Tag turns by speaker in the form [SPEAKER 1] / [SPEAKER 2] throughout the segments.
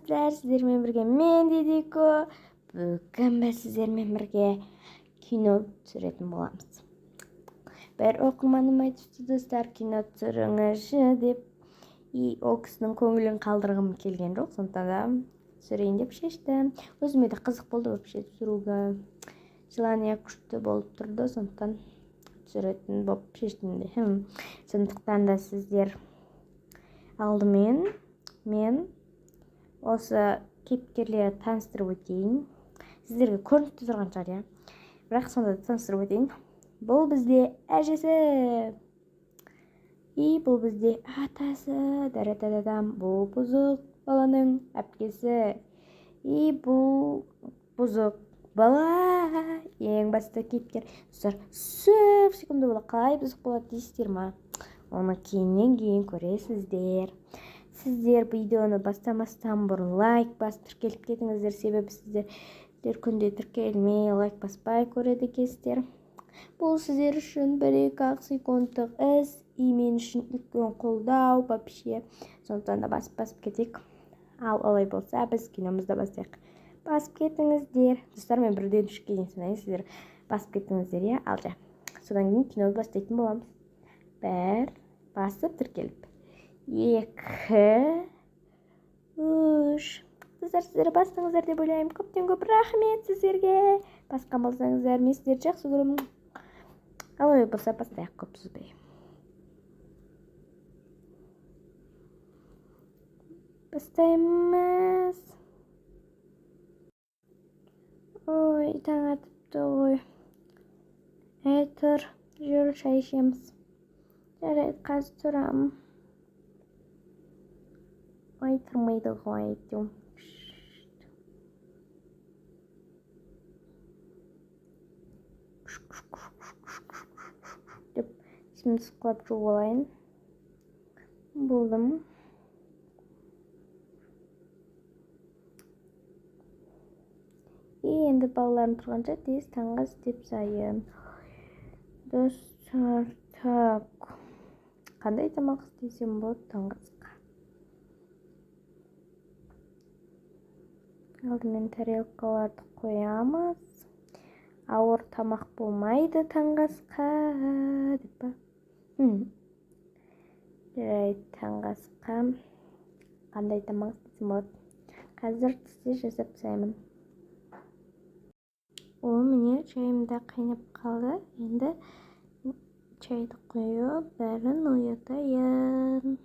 [SPEAKER 1] армысыздар, сіздермен бірге мен Дидико. Бүгін біз сіздермен бірге кино түсіретін боламыз. Бір оқырманым айтыпты, достар, кино түсіріңізші деп. Ол кісінің көңілін қалдырғым келген жоқ, сондықтан да түсірейін деп шештім. Өзіме де қызық болды вообще түсіруге. Желание күшті болып тұрды, сондықтан түсіретін болып шештім де. Сондықтан да сіздер алдымен мен осы кейіпкерлерді таныстырып өтейін. Сіздерге көрініп тұрған шығар, иә. Бірақ сонда да таныстырып өтейін. Бұл бізде әжесі. Бұл бізде атасы. Даратададам. Бұл бұзық баланың әпкесі. Бұл бұзық бала. Ең басты кейіпкер. Достар, сүйкімді бала қалай бұзық болады дейсіздер ма? Оны кейін көресіздер. Сіздер видеоны бастамастан бұрын лайк басып тіркеліп кетіңіздер, себебі сіздер күнде тіркелмей лайк баспай көреді екенсіздер. Бұл сіздер үшін 1-2 секундтық іс, мен үшін үлкен қолдау вообще. Сондықтан да басып кетейік. Ал олай болса, біз киномызды бастайық. Басып кетіңіздер. Достар, мен 1-ден 3-ке дейін санайын, сіздер басып кетіңіздер, иә? Ал жа. Содан кейін киноны бастайтын боламыз. 1 басып тіркеліп. 2 3. Достар, сіздер бастыңыздар деп ойлаймын. Көптен көп рахмет сіздерге. Басқан болсаңыздар, мен сіздерді жақсы көремін. Ал ой болса, бастайық, көп сөзбей. Бастаймыз. Ой, таң атыпты ғой. Тұр, жүр, шай ішеміз. Жарайды, қазір тұрамын. Ой, тұрмайды ғой, әйтеуір. Деп, şimdi сықлап жуып алайын. Болдым. Енді балаларым тұрғанша тез таңғы істеп сайын. Достар, так. Қандай тамақ істесем болады таңғы асқа? Алдымен тарелкаларды қоямыз. Ауыр тамақ болмайды таңғы асқа, деп па? Жарайды, таңғы асқа қандай тамақ істесем болады? Қазір тісте жасап тастаймын. Міне шайымда қайнап қалды. Енді чайды қойып, бәрін оятайын.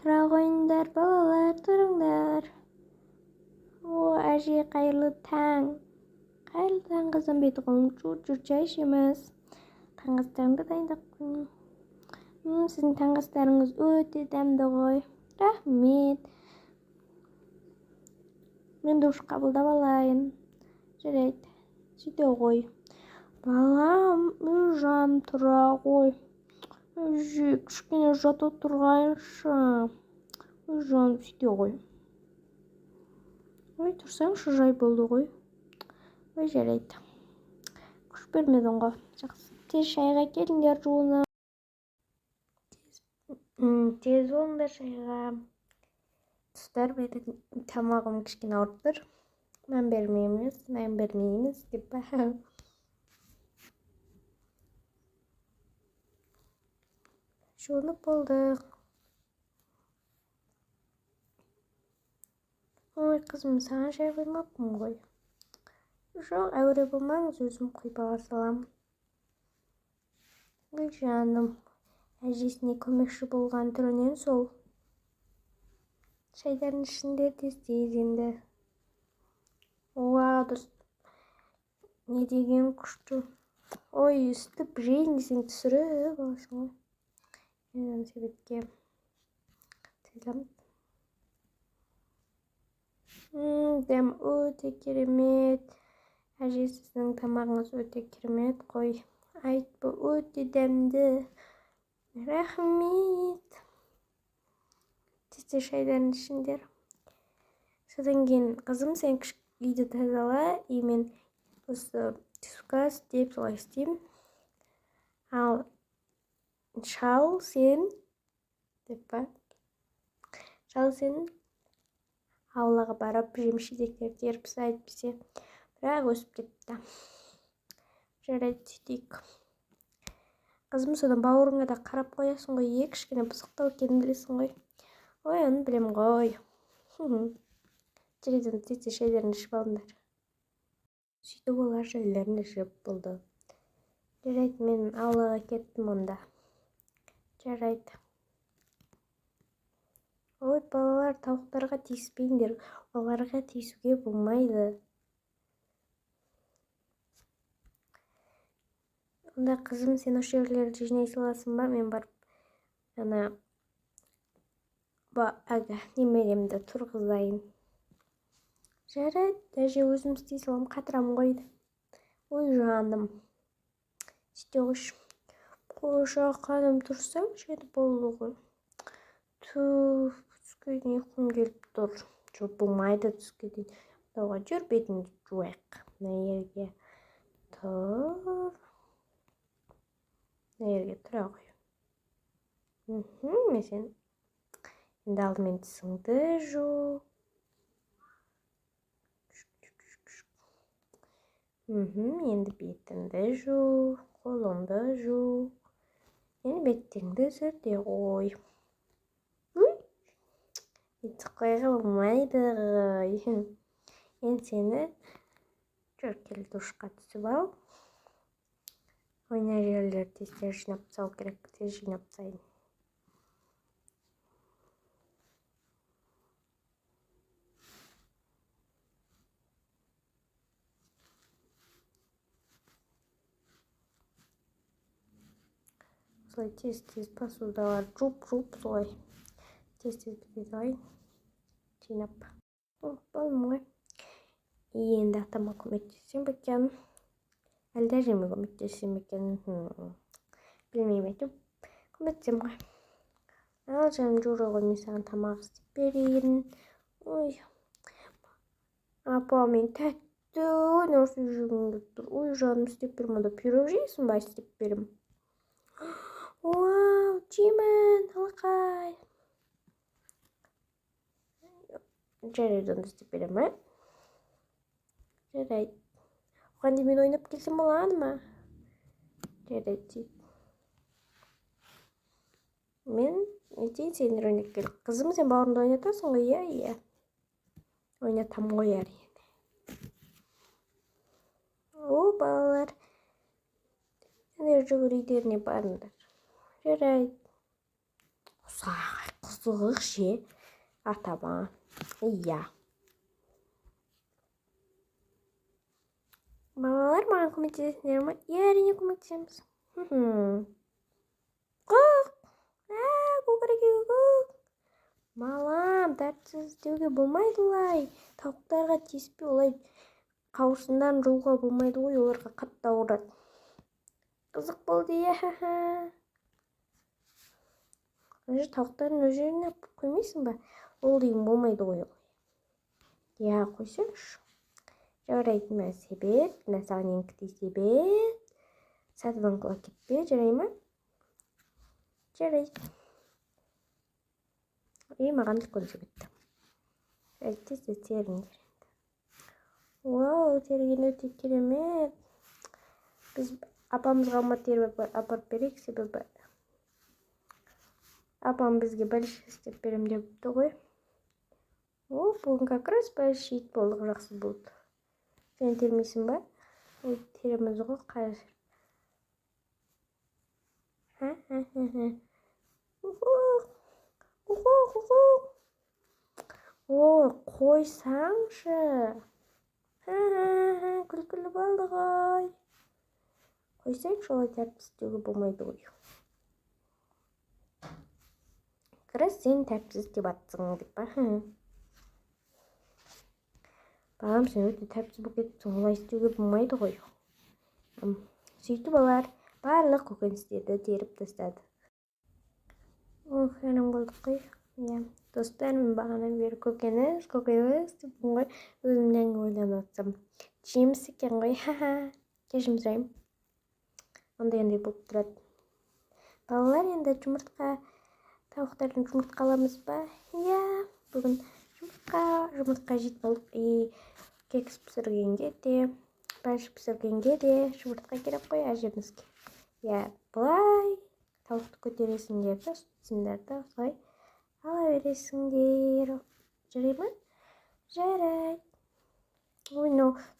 [SPEAKER 1] Тұра қойыңдар, балалар, тұрыңдар. Әже, қайырлы таң. Қайырлы таң, қызым, беті қолың жүр, шай ішеміз. Таңғастарыңды дайындап қойын. Сіздің таңғастарыңыз өте дәмді ғой. Рахмет. Мен душ қабылдап алайын. Жарайды, сөйте ғой. Балам, жан тұра ғой. Әже, кішкене жата тұрғайыншы. Жан, сөйте ғой. Ой, тұрсаңшы, жай болды ғой. Ой, жарайды. Күш бермедің ғой. Жақсы. Тез шайға келіңдер, жуына. Тез болыңдар шайға. Достар, менің тамағым кішкене ауырып тұр. Мән бермейміз деп па. Жуынып болдық. Ой, қызым, саған шай қоймаппын ғой. Жоқ, әуре болмаңыз, өзім құйып ала салам. Ой, жаным, әжесіне көмекші болған түрінен сол. Шайдардың ішінде тез енді. Уа, дұрыс. Не деген күшті. Ой, үстіп жейін десең түсіріп аласың ғой. Енді себетке тезлем. Дәм өте керемет. Әже, сіздің тамағыңыз өте керемет қой. Айтпы, өте дәмді. Рахмет. Тезде шайдарын ішіндер. Содан кейін, қызым, сен үйді тазала, мен осы түскі істеп солай істеймін. Ал шал, сен деп па? Ал сен аулаға барып жеміс-жидектерді теріп әйтпесе, бірақ өсіп кетті. Жарайды, сөйтейік. Қызым, содан бауырыңа да қарап қоясың ғой, кішкене пысықтау екенін білесің ғой. Ой, оны білем ғой. Жүрегін тез шайларын ішіп алыңдар. Сөйтіп олар шайларын ішіп болды. Жарайды, мен аулаға кеттім онда. Жарайды. Ой, балалар, тауықтарға тиіспеңдер. Оларға тиісуге болмайды. Онда қызым, сен осы жерлерді жинай саласың ба? Мен барып, немеремді тұрғызайын. Жарайды, даже өзім істей салам, қатырам қойды. Ой, жаным. Сөйте қойшы. Қойша қаным тұрсам, жеді болды ғой. Түске дейін ұйқым келіп тұр. Жоқ, болмайды түске дейін. Тауға жүр, бетіңді жуайық. Мына жерге тұр. Мына жерге тұра қой. Мен сен енді алдымен тісіңді жу. Енді бетіңді жу, қолыңды жу. Енді бетіңді сүрте қой. Бетті қойға болмайды ғой. Енді сені жүркел душқа түсіп ал. Ойна жерлер тез жинап тастау керек, тез жинап тастайын. Солай тез посудалар жуп солай. Тез бітеді ғой. Жинап. Болдым ғой. Енді атама көмектессем екен. Әлде әжеме көмектессем екен. Білмеймін әйтеуір. Көмектесем ғой. Ал жаным, жүре ғой, мен саған тамақ істеп берейін. Ой. Апа, мен тәтті нәрсе жегім келіп тұр. Ой, жаным, істеп берем. Онда пирог жейсің ба, істеп берем? Вау, жеймін, алақай. Жарайды, онда істеп берем, Жарайды. Оған дейін мен ойнап келсем болады ма? Жарайды. Мен ертең сендер ойнап кел. Қызым, сен бауырыңды ойнатасың ғой, иә. Ойнатам ғой әрине. О, балалар. Сендер жүгір үйдеріне барыңдар. Жарайды. Ұсақ қызық ше. Атама. Иә. Балалар, маған көмектесіңдер ме? Иә, әрине көмектесеміз. Көк. Балам, тәртіпсіз істеуге болмайды олай. Тауықтарға тиіспей, олай қауырсындан жолға болмайды ғой, оларға қатты ауырады. Қызық болды, иә. Тауықтардың өз жеріне қоймайсың ба? Ол дейін болмайды ғой. Иә, қойсаңшы. Жарайды, мен себет. Мен саған еңкітей себет. Сатыдан құлап кетпе, жарай ма? Жарайды. Маған үлкен себетті. Тез теріңдер. Вау, терген өте керемет. Біз апамызға алма теріп апарып берейік, себебі апам бізге бәліш істеп берем депті ғой. Бүгін как раз бәліш ет болдық, жақсы болды. Сен термейсің ба? Тереміз ғой қазір. Қойсаңшы. Күлкілі болды ғой. Қойсаңшы, олай тәртіпсіз істеуге болмайды ғой. Қарас, сен тәртіпсіз деп атсың деп па? Балам, сен өте тәртіпсіз болып кеттің, олай істеуге болмайды ғой. Сөйтіп олар барлық көкөністерді теріп тастады. Әнің болдық қой. Достар, мен бағанан бері көкөніс деп ғой, өзімнен ойланып отырсам. Жеміс екен ғой. Кешірім сұраймын. Ондай болып тұрады. Балалар, енді тауықтардың жұмыртқа аламыз ба? Иә. Бүгін жұмыртқа жейді болдық. Кекс пісіргенге де, бәліш пісіргенге де жұмыртқа керек қой әжемізге. Бұлай тауықты көтересіңдер де, сүтсіңдерді осылай ала бересіңдер. Жарай ма? Жарайды. Ой,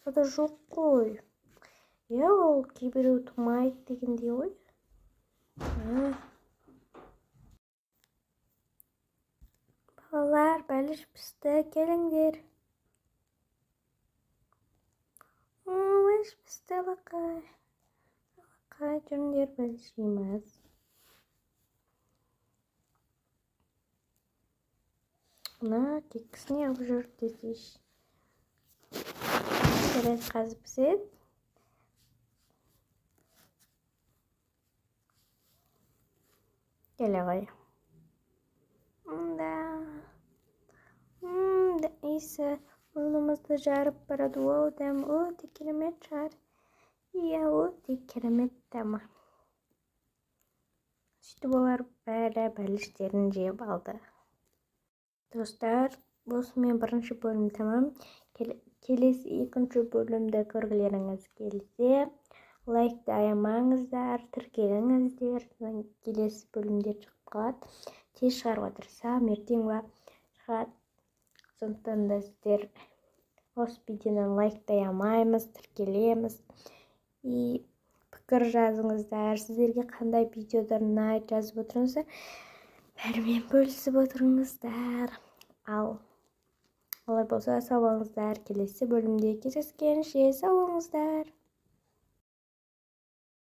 [SPEAKER 1] сада жоқ қой. Ол кейбіреу тумайды дегендей ғой. Балалар, бәліш пісті, келіңдер. Бәліш пісті, алақай. Алақай, жүріңдер, бәліш жейміз. Кексіне алып жүр десеш. Biraz қазып піседі. Келе ғой. Иісі мұрнымызды жарып барады. Дәм өте керемет шығар. Өте керемет дәмі. Сөйтіп олар бәрі бәліштерін жеп алды. Достар, осымен бірінші бөлім тамам. Келесі екінші бөлімді көргілеріңіз келсе, лайкты аямаңыздар, тіркеліңіздер. Келесі бөлімдер шығып қалады. Тез шығаруға тырысамын, ертең шығады. Сондықтан да сіздер осы видеоны лайктай алмаймыз, тіркелеміз. Пікір жазыңыздар, сіздерге қандай видеодар ұнайды жазып отырыңыздар. Бәрімен бөлісіп отырыңыздар. Олай болса сау болыңыздар. Келесі бөлімде кездескенше сау болыңыздар.